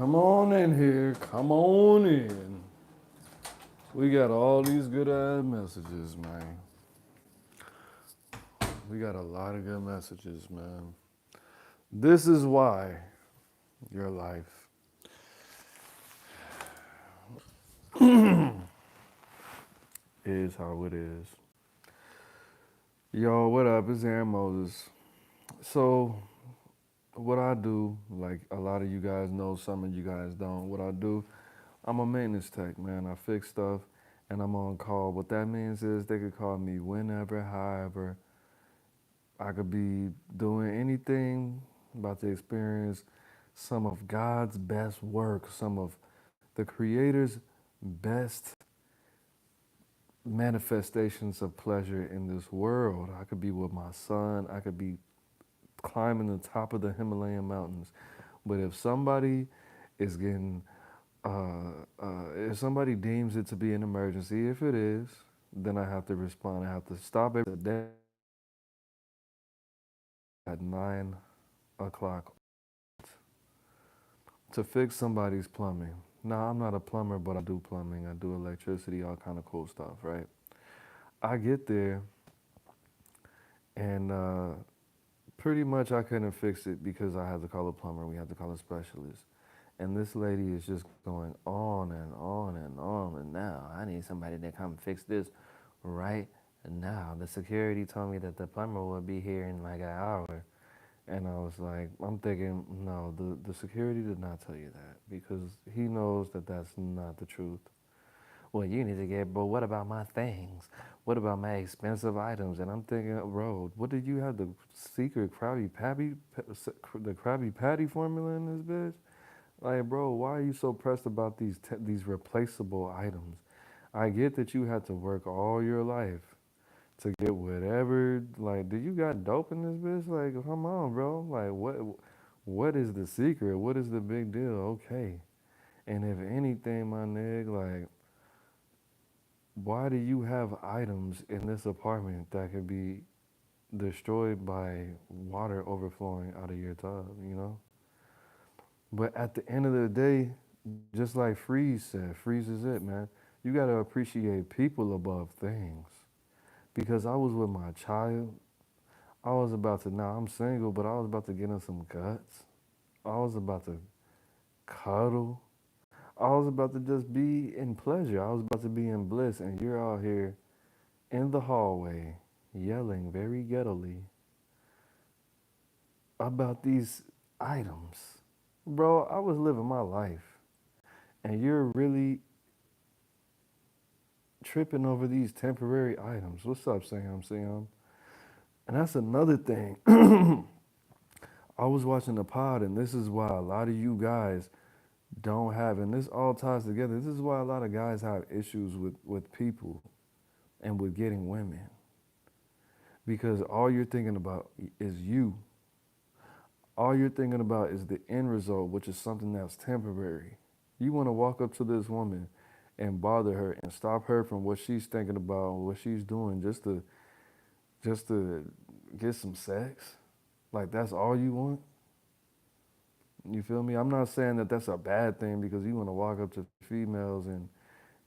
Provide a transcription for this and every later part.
Come on in here. Come on in. We got all these good ass messages, man. We got a lot of good messages, man. This is why your life is how it is. Yo, what up? It's Aaron Moses. So, what I do, like a lot of you guys know, some of you guys don't. What I do, I'm a maintenance tech, man. I fix stuff and I'm on call. What that means is they could call me whenever, however. I could be doing anything about to experience some of God's best work, some of the Creator's best manifestations of pleasure in this world. I could be with my son. I could be climbing the top of the Himalayan mountains. But if somebody is getting, if somebody deems it to be an emergency, if it is, then I have to respond. I have to stop it at 9 o'clock to fix somebody's plumbing. Now, I'm not a plumber, but I do plumbing. I do electricity, all kind of cool stuff, right? I get there, and pretty much I couldn't fix it because I had to call a plumber. We had to call a specialist. And this lady is just going on and on and on. And now I need somebody to come fix this right now. The security told me that the plumber would be here in like an hour. And I was like, I'm thinking, no, the security did not tell you that because he knows that that's not the truth. Well, you need to get, but what about my things? What about my expensive items? And I'm thinking, bro, what did you have the secret the Krabby Patty formula in this bitch? Like, bro, why are you so pressed about these replaceable items? I get that you had to work all your life to get whatever. Like, do you got dope in this bitch? Like, come on, bro. Like, what is the secret? What is the big deal? Okay. And if anything, my nigga, like, why do you have items in this apartment that could be destroyed by water overflowing out of your tub, you know? But at the end of the day, just like Freeze said, Freeze is it, man. You gotta appreciate people above things. Because I was with my child, I was about to, now I'm single, but I was about to get in some guts. I was about to cuddle. I was about to just be in pleasure. I was about to be in bliss, and you're out here in the hallway yelling very gettily about these items. Bro, I was living my life, and you're really tripping over these temporary items. What's up, Sam? And that's another thing. I was watching the pod, and this is why a lot of you guys don't have, and this all ties together. This is why a lot of guys have issues with people and with getting women. Because all you're thinking about is you. All you're thinking about is the end result, which is something that's temporary. You want to walk up to this woman and bother her and stop her from what she's thinking about, what she's doing, just to get some sex. Like that's all you want. You feel me? I'm not saying that that's a bad thing because you want to walk up to females and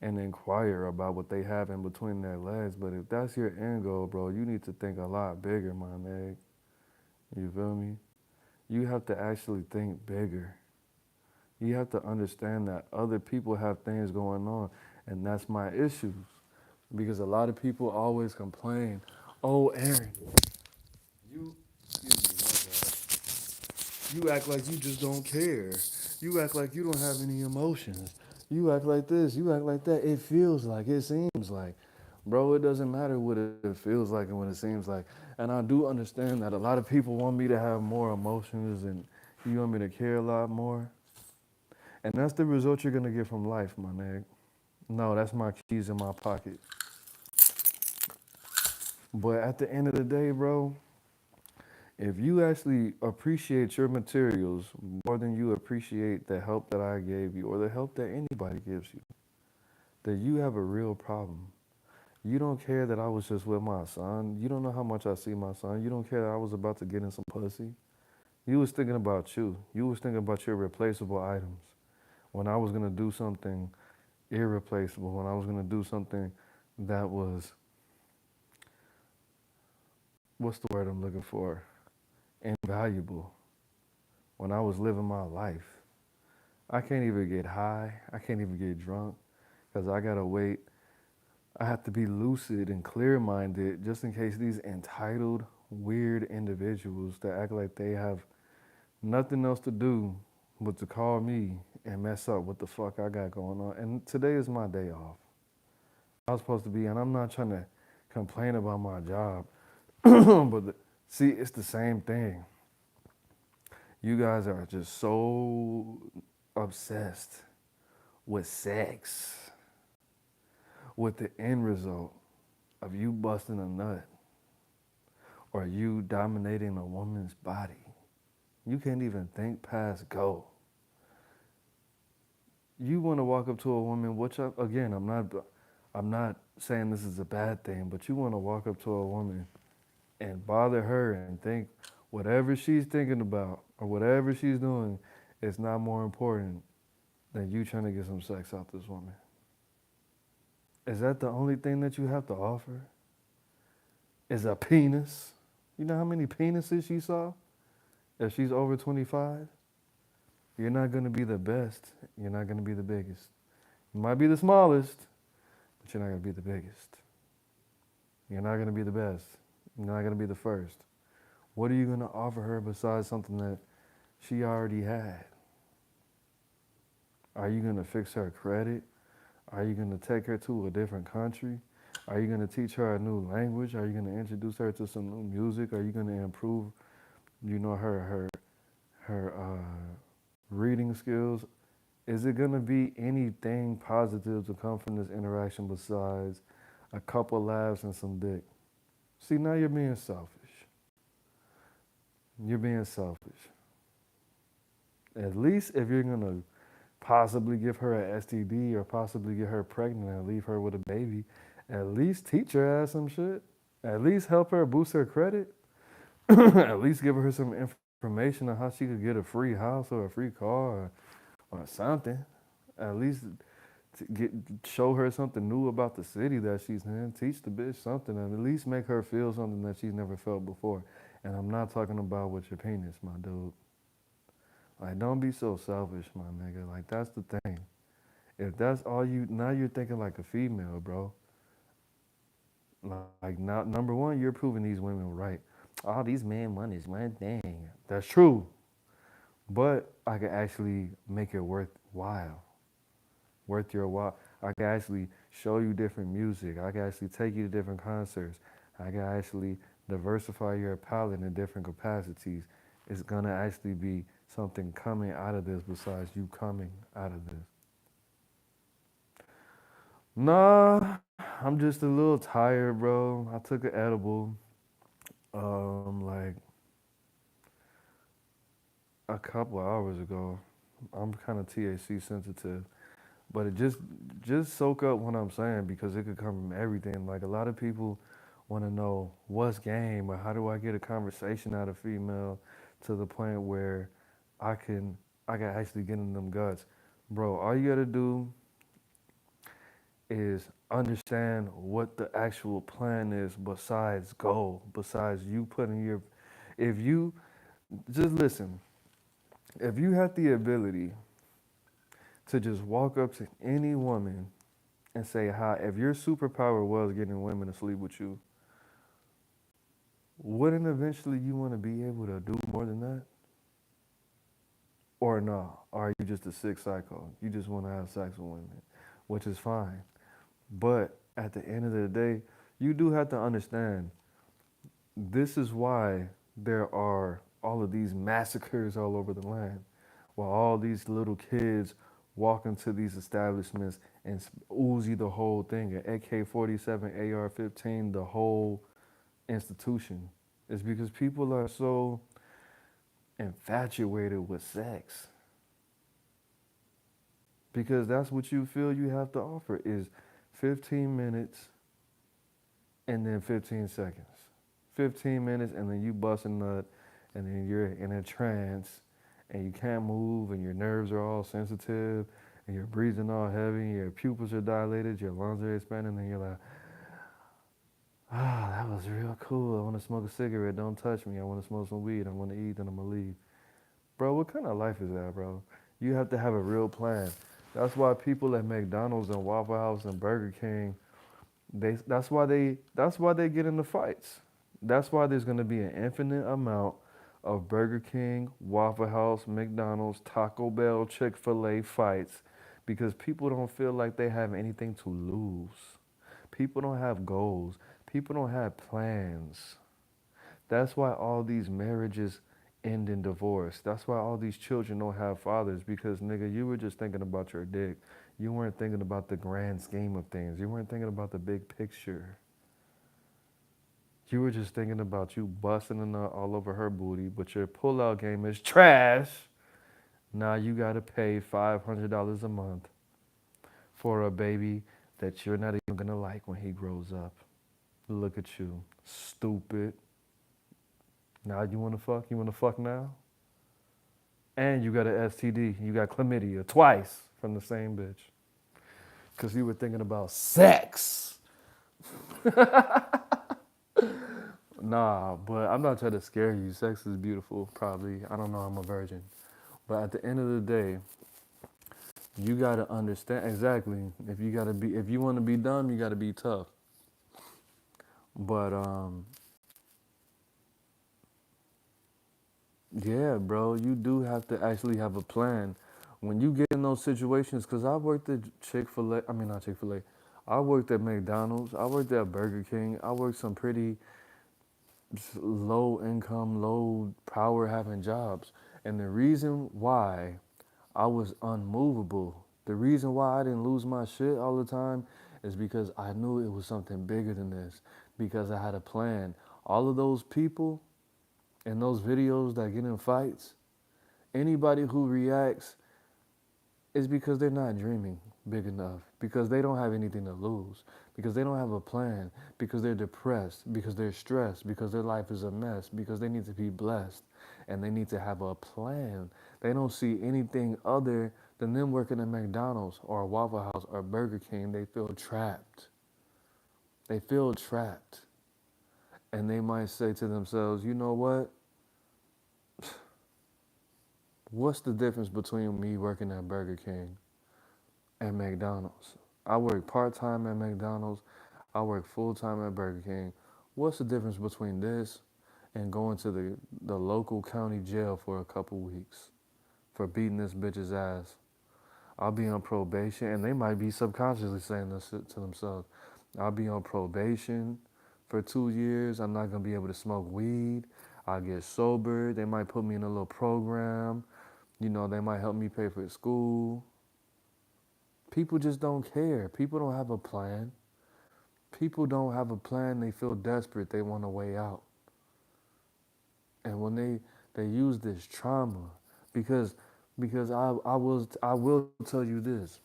inquire about what they have in between their legs. But if that's your end goal, bro, you need to think a lot bigger, my nigga. You feel me? You have to actually think bigger. You have to understand that other people have things going on, and that's my issues. Because a lot of people always complain, oh, Aaron, you, you act like you just don't care. You act like you don't have any emotions. You act like this, you act like that. It feels like, it seems like. Bro, it doesn't matter what it feels like and what it seems like. And I do understand that a lot of people want me to have more emotions and you want me to care a lot more. And that's the result you're gonna get from life, my nigga. No, that's my keys in my pocket. But at the end of the day, bro, if you actually appreciate your materials more than you appreciate the help that I gave you or the help that anybody gives you, then you have a real problem. You don't care that I was just with my son. You don't know how much I see my son. You don't care that I was about to get in some pussy. You was thinking about you. You was thinking about your replaceable items. when I was gonna do something irreplaceable, when I was gonna do something that was, what's the word I'm looking for? Invaluable. When I was living my life, I can't even get high. I can't even get drunk because I gotta wait. I have to be lucid and clear-minded just in case these entitled, weird individuals that act like they have nothing else to do but to call me and mess up what the fuck I got going on. And today is my day off. I was supposed to be, and I'm not trying to complain about my job, but see, it's the same thing. You guys are just so obsessed with sex, with the end result of you busting a nut or you dominating a woman's body. You can't even think past go. You want to walk up to a woman, which again, I'm not saying this is a bad thing, but you want to walk up to a woman and bother her and think whatever she's thinking about or whatever she's doing is not more important than you trying to get some sex out this woman. Is that the only thing that you have to offer? Is a penis? You know how many penises she saw? If she's over 25, you're not going to be the best. You're not going to be the biggest. You might be the smallest, but you're not going to be the biggest. You're not going to be the best. You're not going to be the first. What are you going to offer her besides something that she already had? Are you going to fix her credit? Are you going to take her to a different country? Are you going to teach her a new language? Are you going to introduce her to some new music? Are you going to improve, her reading skills? Is it going to be anything positive to come from this interaction besides a couple laughs and some dick? See, now you're being selfish. You're being selfish. At least if you're going to possibly give her an STD or possibly get her pregnant and leave her with a baby, at least teach her ass some shit. At least help her boost her credit. At least give her some information on how she could get a free house or a free car or something. At least show her something new about the city that she's in. Teach the bitch something and at least make her feel something that she's never felt before. And I'm not talking about with your penis, my dude. Like, don't be so selfish, my nigga. Like, that's the thing. If that's all now you're thinking like a female, bro. Like, now, number one, you're proving these women right. All these men want is one thing. That's true. But I can actually make it worthwhile. Worth your while. I can actually show you different music. I can actually take you to different concerts. I can actually diversify your palette in different capacities. It's gonna actually be something coming out of this besides you coming out of this. Nah, I'm just a little tired, bro. I took an edible, like a couple hours ago. I'm kind of THC sensitive, but it just soak up what I'm saying because it could come from everything. Like a lot of people want to know what's game or how do I get a conversation out of female to the point where I can actually get in them guts. Bro, all you gotta do is understand what the actual plan is besides goal, besides you putting your, if you, just listen, if you had the ability to just walk up to any woman and say hi, if your superpower was getting women to sleep with you, wouldn't eventually you want to be able to do more than that? Or no? Or are you just a sick psycho? You just want to have sex with women, which is fine. But at the end of the day, you do have to understand this is why there are all of these massacres all over the land, while all these little kids walk into these establishments and Uzi the whole thing, an AK-47, AR-15, the whole institution. It's because people are so infatuated with sex. Because that's what you feel you have to offer is 15 minutes and then 15 seconds. 15 minutes and then you bust a nut and then you're in a trance and you can't move and your nerves are all sensitive and you're breathing all heavy and your pupils are dilated, your lungs are expanding, and you're like, ah, that was real cool. I want to smoke a cigarette. Don't touch me. I want to smoke some weed. I want to eat, then I'm going to leave. Bro, what kind of life is that, bro? You have to have a real plan. That's why people at McDonald's and Waffle House and Burger King, that's why they get into fights. That's why there's gonna be an infinite amount of Burger King, Waffle House, McDonald's, Taco Bell, Chick-fil-A fights because people don't feel like they have anything to lose. People don't have goals. People don't have plans. That's why all these marriages end in divorce. That's why all these children don't have fathers because, nigga, you were just thinking about your dick. You weren't thinking about the grand scheme of things. You weren't thinking about the big picture. You were just thinking about you busting a nut all over her booty, but your pullout game is trash. Now you gotta pay $500 a month for a baby that you're not even gonna like when he grows up. Look at you, stupid. Now you wanna fuck? You wanna fuck now? And you got an STD. You got chlamydia twice from the same bitch. Because you were thinking about sex. Nah, but I'm not trying to scare you. Sex is beautiful, probably. I don't know, I'm a virgin. But at the end of the day, you gotta understand exactly. If you wanna be dumb, you gotta be tough. But yeah, bro, you do have to actually have a plan. When you get in those situations, because I worked at Chick-fil-A, I mean, not Chick-fil-A, I worked at McDonald's, I worked at Burger King, I worked some pretty low income, low power having jobs. And the reason why I was unmovable, the reason why I didn't lose my shit all the time is because I knew it was something bigger than this, because I had a plan. All of those people in those videos that get in fights, anybody who reacts is because they're not dreaming big enough, because they don't have anything to lose, because they don't have a plan, because they're depressed, because they're stressed, because their life is a mess, because they need to be blessed and they need to have a plan. They don't see anything other than them working at McDonald's or Waffle House or Burger King. They feel trapped. They feel trapped. And they might say to themselves, you know what? What's the difference between me working at Burger King and McDonald's? I work part-time at McDonald's. I work full-time at Burger King. What's the difference between this and going to the local county jail for a couple weeks for beating this bitch's ass? I'll be on probation, and they might be subconsciously saying this to themselves. I'll be on probation for 2 years. I'm not going to be able to smoke weed. I'll get sober. They might put me in a little program. You know, they might help me pay for school. People just don't care. People don't have a plan. People don't have a plan. They feel desperate. They want a way out. And when they use this trauma, because I will tell you this,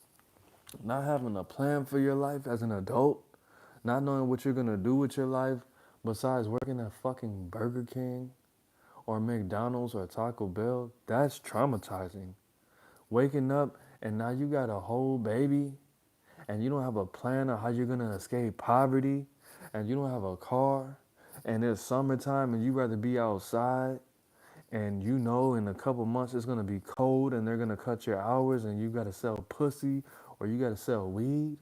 not having a plan for your life as an adult, not knowing what you're gonna do with your life besides working at fucking Burger King or McDonald's or Taco Bell, that's traumatizing. Waking up and now you got a whole baby and you don't have a plan of how you're gonna escape poverty and you don't have a car and it's summertime and you rather be outside and you know in a couple months it's gonna be cold and they're gonna cut your hours and you gotta sell pussy or you gotta sell weed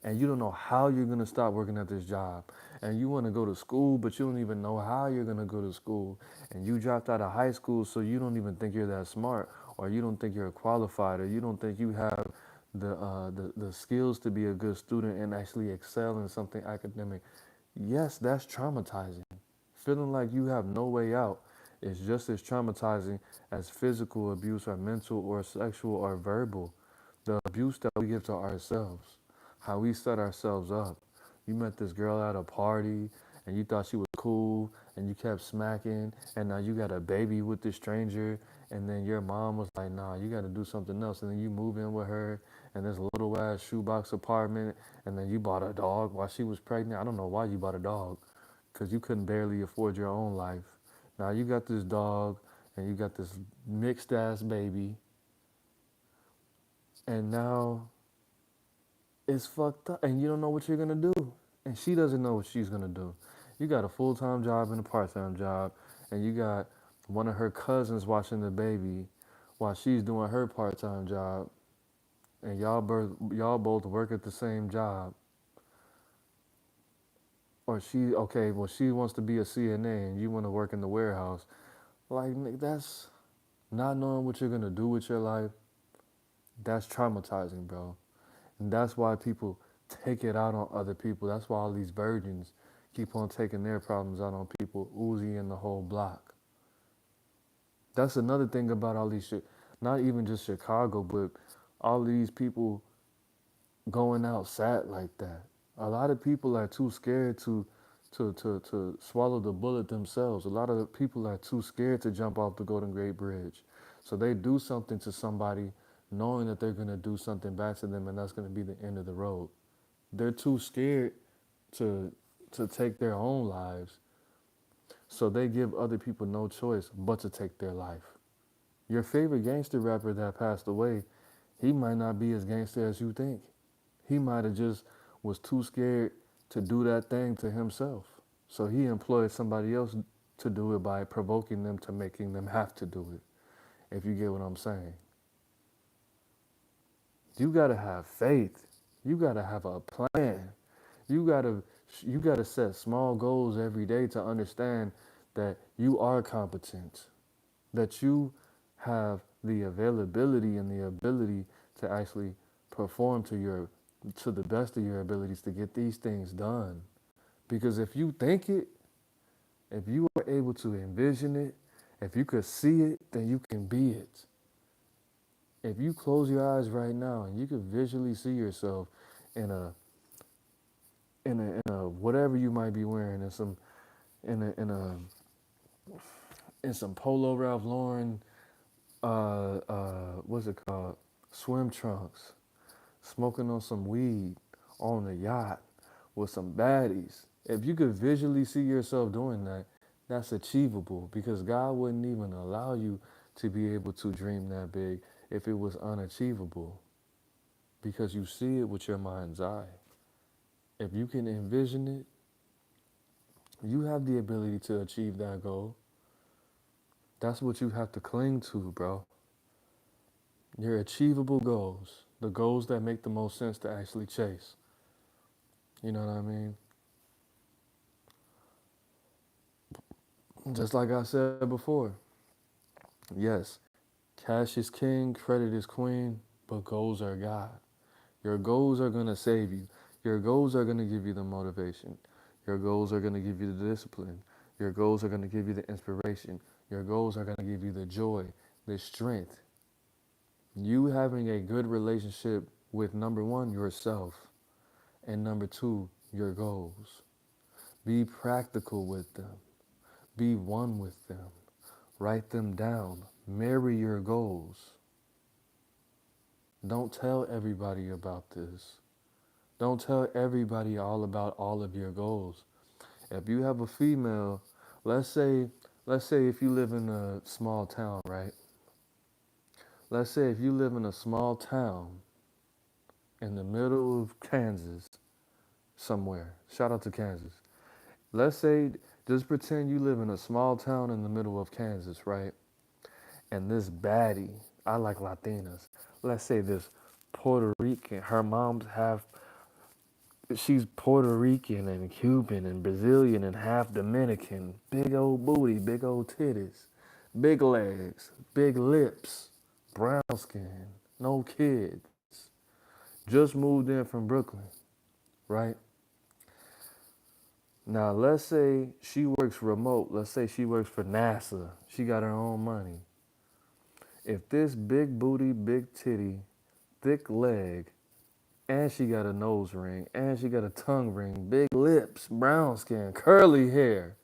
and you don't know how you're gonna stop working at this job. And you wanna go to school, but you don't even know how you're gonna go to school. And you dropped out of high school, so you don't even think you're that smart, or you don't think you're qualified, or you don't think you have the skills to be a good student and actually excel in something academic. Yes, that's traumatizing. Feeling like you have no way out is just as traumatizing as physical abuse or mental or sexual or verbal. The abuse that we give to ourselves, how we set ourselves up. You met this girl at a party and you thought she was cool and you kept smacking and now you got a baby with this stranger and then your mom was like, nah, you got to do something else. And then you move in with her and this little ass shoebox apartment and then you bought a dog while she was pregnant. I don't know why you bought a dog because you couldn't barely afford your own life. Now you got this dog and you got this mixed ass baby, and now it's fucked up, and you don't know what you're gonna do, and she doesn't know what she's gonna do. You got a full-time job and a part-time job, and you got one of her cousins watching the baby while she's doing her part-time job, and y'all both work at the same job. Or she wants to be a CNA and you want to work in the warehouse. Like, that's not knowing what you're gonna do with your life. That's traumatizing, bro. And that's why people take it out on other people. That's why all these virgins keep on taking their problems out on people, Uzi and the whole block. That's another thing about all these shit. Not even just Chicago, but all these people going out sad like that. A lot of people are too scared to swallow the bullet themselves. A lot of people are too scared to jump off the Golden Gate Bridge. So they do something to somebody knowing that they're gonna do something back to them and that's gonna be the end of the road. They're too scared to take their own lives. So they give other people no choice but to take their life. Your favorite gangster rapper that passed away, he might not be as gangster as you think. He might have just was too scared to do that thing to himself. So he employed somebody else to do it by provoking them to making them have to do it. If you get what I'm saying. You gotta have faith. You gotta have a plan. You gotta you gotta set small goals every day to understand that you are competent, that you have the availability and the ability to actually perform to the best of your abilities to get these things done. Because if you think it, if you are able to envision it, if you could see it, then you can be it. If you close your eyes right now and you could visually see yourself in a whatever you might be wearing, in a in a in some Polo Ralph Lauren what's it called, swim trunks, smoking on some weed on a yacht with some baddies. If you could visually see yourself doing that, that's achievable because God wouldn't even allow you to be able to dream that big if it was unachievable because you see it with your mind's eye. If you can envision it, you have the ability to achieve that goal. That's what you have to cling to, bro. Your achievable goals, the goals that make the most sense to actually chase. You know what I mean? Just like I said before, yes, cash is king, credit is queen, but goals are God. Your goals are going to save you. Your goals are going to give you the motivation. Your goals are going to give you the discipline. Your goals are going to give you the inspiration. Your goals are going to give you the joy, the strength. You having a good relationship with number one, yourself, and number two, your goals. Be practical with them. Be one with them. Write them down. Marry your goals. Don't tell everybody about this. Don't tell everybody all about all of your goals. If you have a female, let's say let's say if you live in a small town, right? Let's say if you live in a small town in the middle of Kansas somewhere. Shout out to Kansas. Let's say just pretend you live in a small town in the middle of Kansas, right? And this baddie, I like Latinas. Let's say this Puerto Rican, her mom's half, she's Puerto Rican and Cuban and Brazilian and half Dominican. Big old booty, big old titties, big legs, big lips, brown skin, no kids. Just moved in from Brooklyn, right? Now, let's say she works remote. Let's say she works for NASA. She got her own money. If this big booty, big titty, thick leg, and she got a nose ring, and she got a tongue ring, big lips, brown skin, curly hair,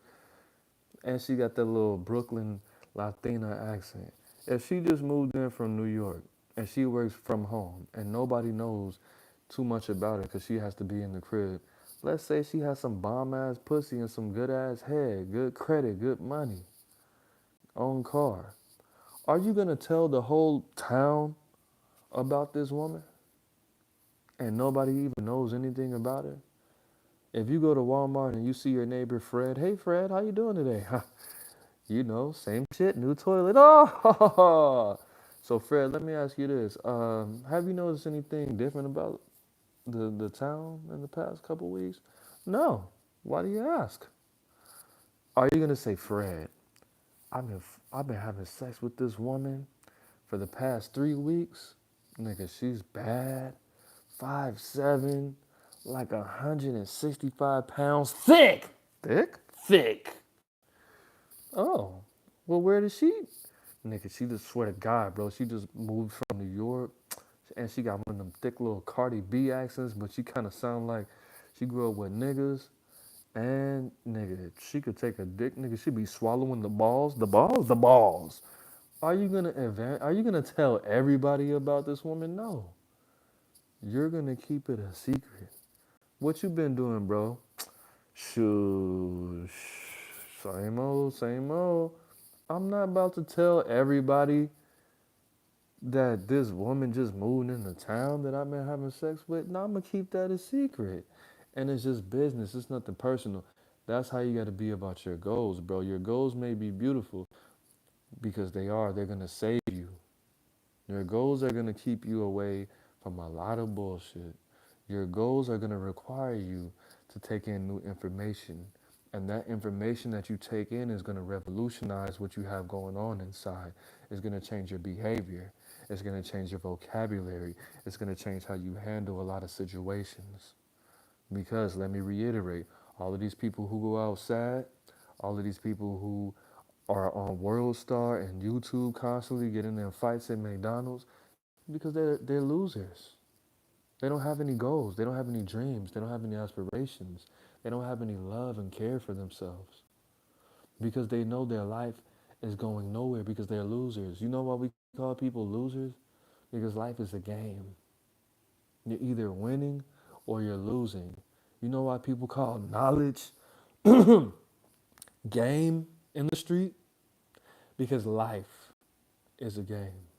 and she got that little Brooklyn Latina accent. If she just moved in from New York and she works from home and nobody knows too much about her because she has to be in the crib, let's say she has some bomb ass pussy and some good ass head, good credit, good money, own car. Are you gonna tell the whole town about this woman and nobody even knows anything about her? If you go to Walmart and you see your neighbor Fred, hey Fred, how you doing today? You know, same shit, new toilet. Oh, so Fred, let me ask you this: have you noticed anything different about the town in the past couple weeks? No. Why do you ask? Are you gonna say, Fred? I've been having sex with this woman for the past 3 weeks. Nigga, she's bad. 5'7", like 165 pounds, thick. Thick? Thick. Oh, well, where did she? Nigga, she just swear to God, bro. She just moved from New York, and she got one of them thick little Cardi B accents, but she kind of sound like she grew up with niggas. And nigga, she could take a dick, nigga. She be swallowing the balls, the balls, the balls. Are you gonna tell everybody about this woman? No, you're gonna keep it a secret. What you been doing, bro? Shoo, same old, same old. I'm not about to tell everybody that this woman just moved into town that I've been having sex with. No, I'm gonna keep that a secret. And it's just business. It's nothing personal. That's how you gotta be about your goals, bro. Your goals may be beautiful because they are. They're gonna save you. Your goals are gonna keep you away from a lot of bullshit. Your goals are gonna require you to take in new information. And that information that you take in is gonna revolutionize what you have going on inside. It's gonna change your behavior. It's gonna change your vocabulary. It's gonna change how you handle a lot of situations. Because let me reiterate, all of these people who go out sad, all of these people who are on World Star and YouTube constantly getting in fights at McDonald's, because they're losers. They don't have any goals. They don't have any dreams. They don't have any aspirations. They don't have any love and care for themselves. Because they know their life is going nowhere because they're losers. You know why we call people losers? Because life is a game. You're either winning or you're losing. You know why people call knowledge game in the street? Because life is a game.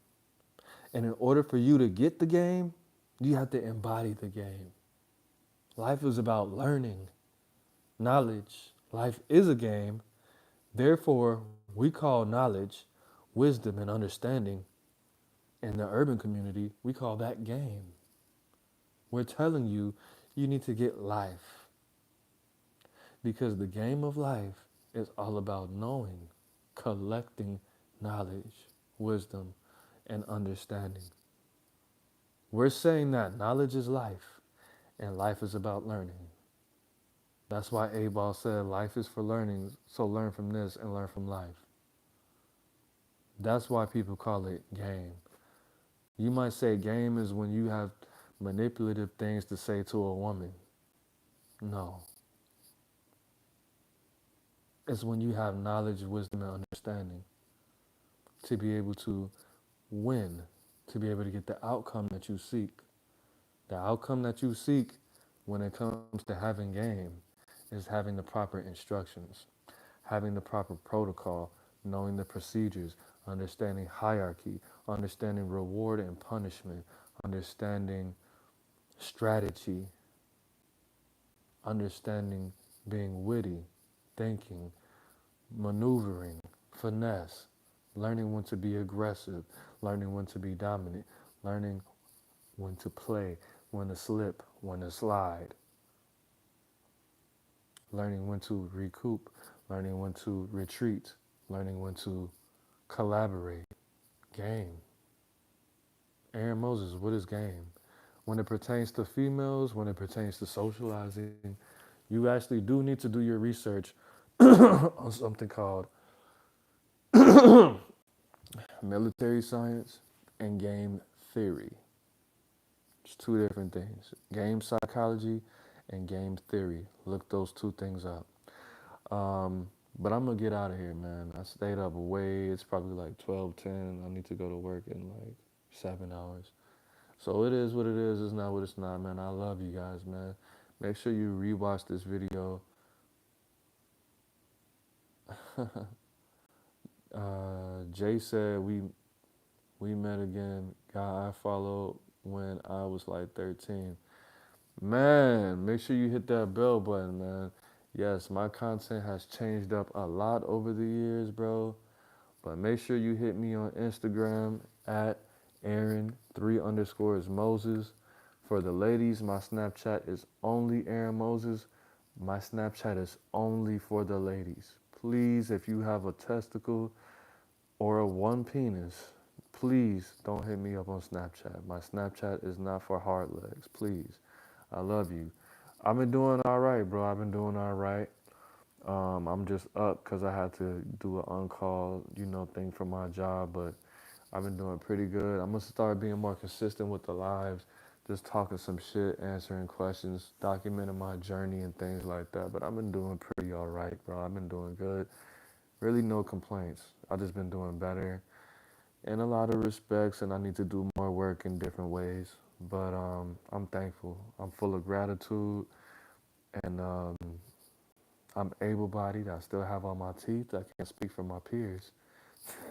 And in order for you to get the game, you have to embody the game. Life is about learning, knowledge. Life is a game. Therefore, we call knowledge, wisdom, and understanding. In the urban community, we call that game. We're telling you, you need to get life. Because the game of life is all about knowing, collecting knowledge, wisdom, and understanding. We're saying that knowledge is life, and life is about learning. That's why A-Ball said life is for learning, so learn from this and learn from life. That's why people call it game. You might say game is when you have manipulative things to say to a woman. No. It's when you have knowledge, wisdom, and understanding to be able to win, to be able to get the outcome that you seek. The outcome that you seek when it comes to having game is having the proper instructions, having the proper protocol, knowing the procedures, understanding hierarchy, understanding reward and punishment, understanding strategy, understanding being witty, thinking, maneuvering, finesse, learning when to be aggressive, learning when to be dominant, learning when to play, when to slip, when to slide, learning when to recoup, learning when to retreat, learning when to collaborate. Game. Aaron Moses, what is game? When it pertains to females, when it pertains to socializing, you actually do need to do your research on something called military science and game theory. It's two different things. Game psychology and game theory. Look those two things up. But I'm gonna get out of here, man. I stayed up way. It's probably like 12:10. I need to go to work in like 7 hours. So it is what it is. It's not what it's not, man. I love you guys, man. Make sure you rewatch this video. Jay said we met again. Guy I followed when I was like 13. Man, make sure you hit that bell button, man. Yes, my content has changed up a lot over the years, bro. But make sure you hit me on Instagram at Aaron three underscores Moses. For the ladies, my Snapchat is only Aaron Moses. My Snapchat is only for the ladies. Please, if you have a testicle or a one penis, please don't hit me up on Snapchat. My Snapchat is not for hard legs. Please. I love you. I've been doing all right, bro. I've been doing all right. I'm just up because I had to do an on-call, thing for my job, but I've been doing pretty good. I'm gonna start being more consistent with the lives, just talking some shit, answering questions, documenting my journey and things like that. But I've been doing pretty all right, bro. I've been doing good. Really, no complaints. I've just been doing better in a lot of respects, and I need to do more work in different ways. But I'm thankful. I'm full of gratitude, and I'm able-bodied. I still have all my teeth. I can't speak for my peers.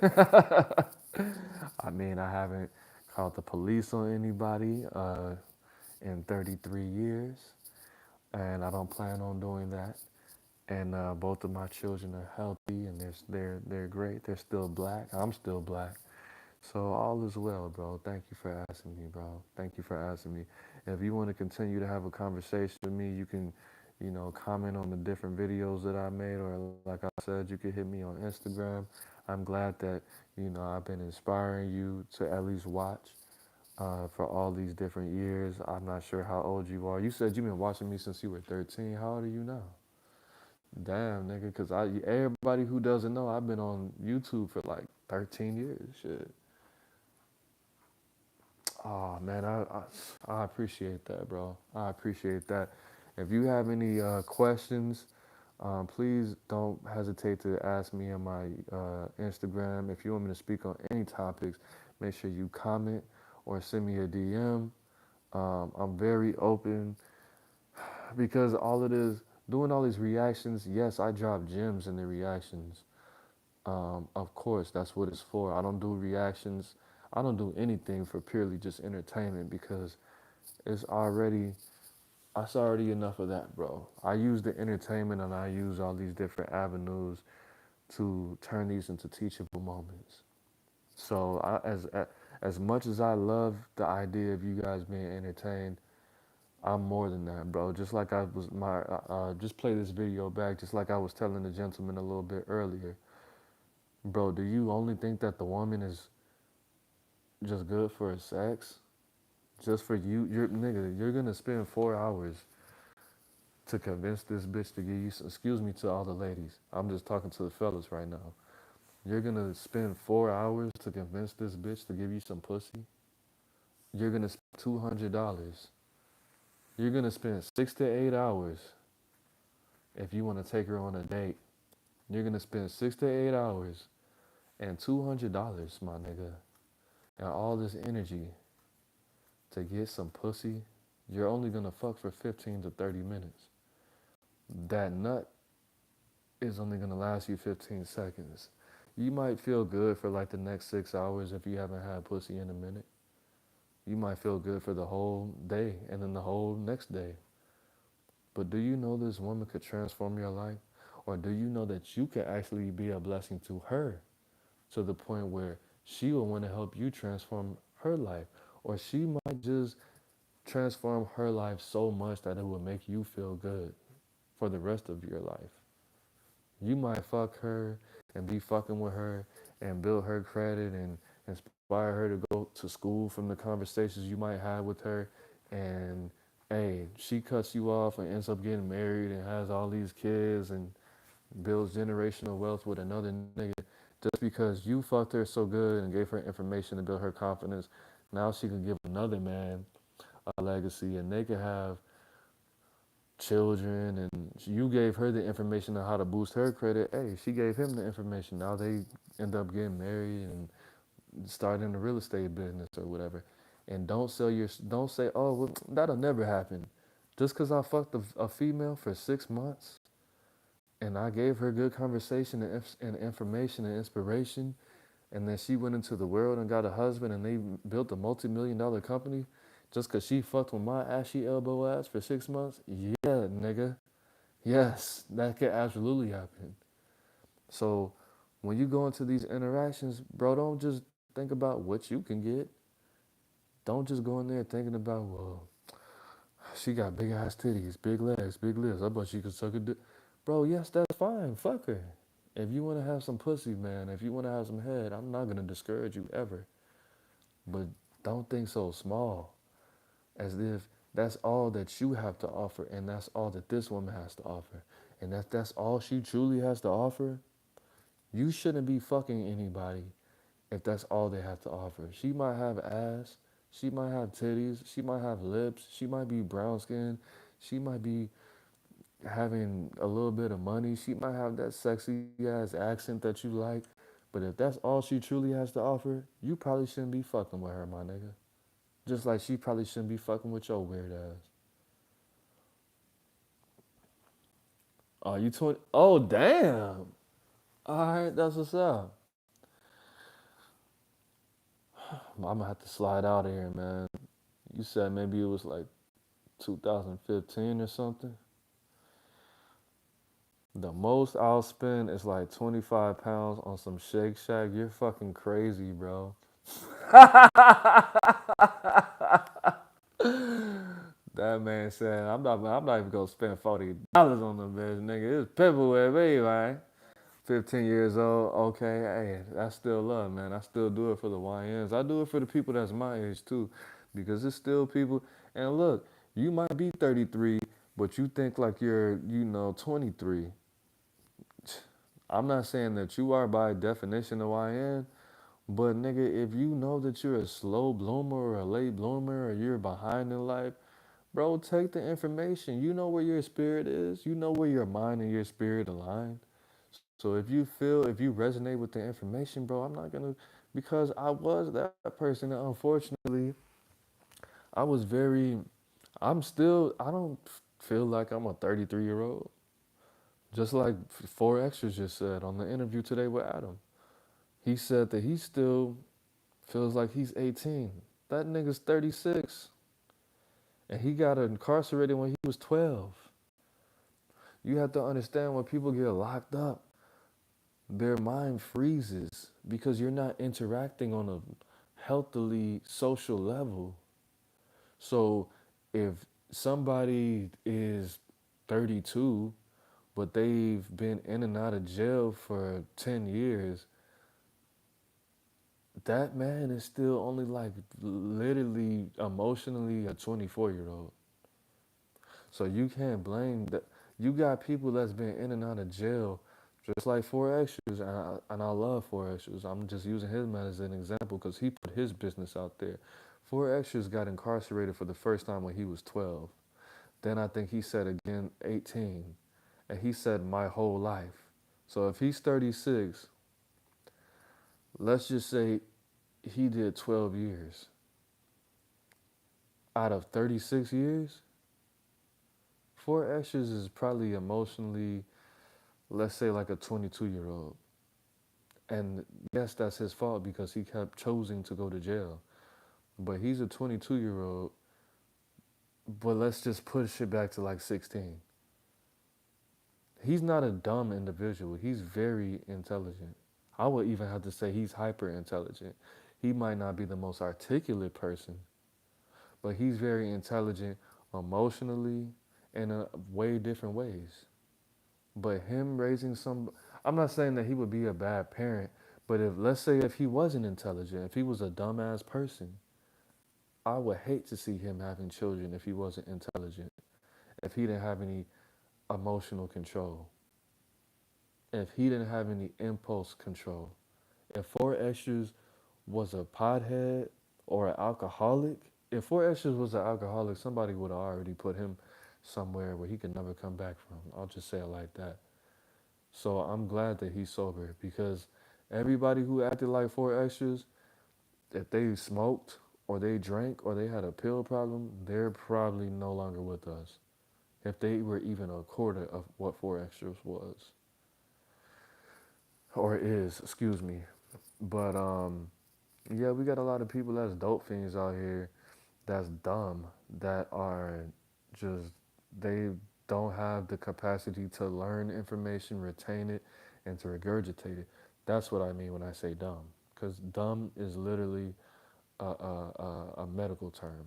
I mean, I haven't called the police on anybody in 33 years, and I don't plan on doing that. And both of my children are healthy, and they're great. They're still black. I'm still black. So all is well, bro. Thank you for asking me, bro. Thank you for asking me. If you want to continue to have a conversation with me, you can, comment on the different videos that I made, or like I said, you can hit me on Instagram. I'm glad that, I've been inspiring you to at least watch for all these different years. I'm not sure how old you are. You said you've been watching me since you were 13. How old are you now? Damn, nigga, because everybody who doesn't know, I've been on YouTube for like 13 years. Shit. Oh man, I appreciate that, bro. I appreciate that. If you have any questions, please don't hesitate to ask me on my Instagram. If you want me to speak on any topics, make sure you comment or send me a DM. I'm very open because all it is doing all these reactions. Yes, I drop gems in the reactions. Of course, that's what it's for. I don't do reactions. I don't do anything for purely just entertainment because it's already it's already enough of that, bro. I use the entertainment and I use all these different avenues to turn these into teachable moments. So as much as I love the idea of you guys being entertained, I'm more than that, bro. Just like I was just play this video back, just like I was telling the gentleman a little bit earlier. Bro, do you only think that the woman is just good for sex? Just for you? You're nigga, you're gonna spend 4 hours to convince this bitch to give you some, excuse me to all the ladies. I'm just talking to the fellas right now. You're gonna spend 4 hours to convince this bitch to give you some pussy? You're gonna spend $200. You're gonna spend 6 to 8 hours if you wanna take her on a date. You're gonna spend 6 to 8 hours and $200, my nigga, and all this energy to get some pussy. You're only gonna fuck for 15 to 30 minutes. That nut is only gonna last you 15 seconds. You might feel good for like the next 6 hours if you haven't had pussy in a minute. You might feel good for the whole day and then the whole next day. But do you know this woman could transform your life? Or do you know that you could actually be a blessing to her to the point where she will want to help you transform her life? Or she might just transform her life so much that it will make you feel good for the rest of your life. You might fuck her and be fucking with her and build her credit and inspire her to go to school from the conversations you might have with her. And hey, she cuts you off and ends up getting married and has all these kids and builds generational wealth with another nigga just because you fucked her so good and gave her information to build her confidence. Now she can give another man a legacy and they can have children, and you gave her the information on how to boost her credit. Hey, she gave him the information. Now they end up getting married and starting a real estate business or whatever. And don't say, oh, well, that'll never happen. Just because I fucked a female for 6 months, And I gave her good conversation and information and inspiration. And then she went into the world and got a husband and they built a multi-million-dollar company just because she fucked with my ashy elbow ass for 6 months. Yeah, nigga. Yes, that could absolutely happen. So when you go into these interactions, bro, don't just think about what you can get. Don't just go in there thinking about, well, she got big ass titties, big legs, big lips. I bet she could suck a dick. Bro, yes, that's fine. Fuck her. If you want to have some pussy, man, if you want to have some head, I'm not going to discourage you ever. But don't think so small, as if that's all that you have to offer and that's all that this woman has to offer. And that's all she truly has to offer. You shouldn't be fucking anybody if that's all they have to offer. She might have ass, she might have titties, she might have lips, she might be brown skinned, she might be having a little bit of money, she might have that sexy ass accent that you like. But if that's all she truly has to offer, you probably shouldn't be fucking with her, my nigga. Just like she probably shouldn't be fucking with your weird ass. Oh, you 20? Oh, damn. All right, that's what's up. I'm gonna have to slide out of here, man. You said maybe it was like 2015 or something. The most I'll spend is like 25 pounds on some Shake Shack. You're fucking crazy, bro. That man said, I'm not even gonna spend $40 on the bitch, nigga. It's people with me, man. 15 years old, okay, hey, that's still love, man. I still do it for the YNs. I do it for the people that's my age too, because it's still people. And look, you might be 33, but you think like you're, 23. I'm not saying that you are by definition a YN, but nigga, if you know that you're a slow bloomer or a late bloomer or you're behind in life, bro, take the information. You know where your spirit is. You know where your mind and your spirit align. So if you resonate with the information, bro, I'm not gonna, because I was that person. And unfortunately, I was very, I don't feel like I'm a 33-year-old. Just like Four Extras just said on the interview today with Adam. He said that he still feels like he's 18. That nigga's 36. And he got incarcerated when he was 12. You have to understand when people get locked up, their mind freezes because you're not interacting on a healthily social level. So if somebody is 32, but they've been in and out of jail for 10 years, that man is still only like literally emotionally a 24-year-old. So you can't blame that. You got people that's been in and out of jail, just like Four Extras, and I love Four Extras. I'm just using him as an example because he put his business out there. Four Extras got incarcerated for the first time when he was 12. Then I think he said again 18, and he said my whole life. So if he's 36, let's just say he did 12 years out of 36 years. Four Extras is probably emotionally, let's say, like a 22-year-old. And yes, that's his fault because he kept choosing to go to jail. But he's a 22-year-old, but let's just push it back to like 16. He's not a dumb individual. He's very intelligent. I would even have to say he's hyper intelligent. He might not be the most articulate person, but he's very intelligent emotionally in a way different ways. But him raising some, I'm not saying that he would be a bad parent, but if, let's say, if he wasn't intelligent, if he was a dumbass person, I would hate to see him having children if he wasn't intelligent, if he didn't have any emotional control, if he didn't have any impulse control. If Four Extras was a pothead or an alcoholic, if Four Extras was an alcoholic, somebody would have already put him somewhere where he could never come back from. I'll just say it like that. So I'm glad that he's sober because everybody who acted like Four Extras, if they smoked or they drank or they had a pill problem, they're probably no longer with us. if they were even a quarter of what four extras was or is, excuse me. But yeah, we got a lot of people that's dope fiends out here that's dumb, that are just, they don't have the capacity to learn information, retain it, and to regurgitate it. That's what I mean when I say dumb, because dumb is literally a medical term.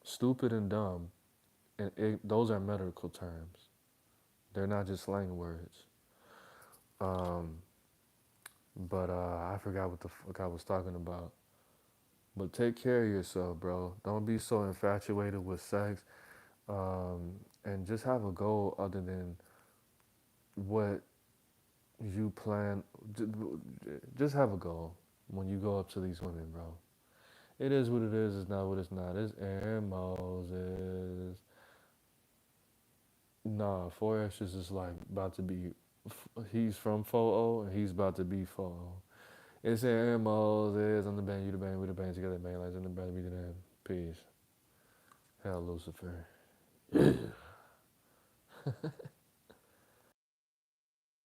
Stupid and dumb, and those are medical terms. They're not just slang words. Um, but I forgot what the fuck I was talking about. But take care of yourself, bro. Don't be so infatuated with sex, and just have a goal other than what you plan. Just have a goal when you go up to these women, bro. It is what it is. It's not what it's not. It's Aaron Moses. Nah, four extras is like about to be. He's from 4 and he's about to be 4. It's Aaron Moses. I'm the band, you the band, we the band together, man. Like in the band, we the band. Peace. Hell, Lucifer.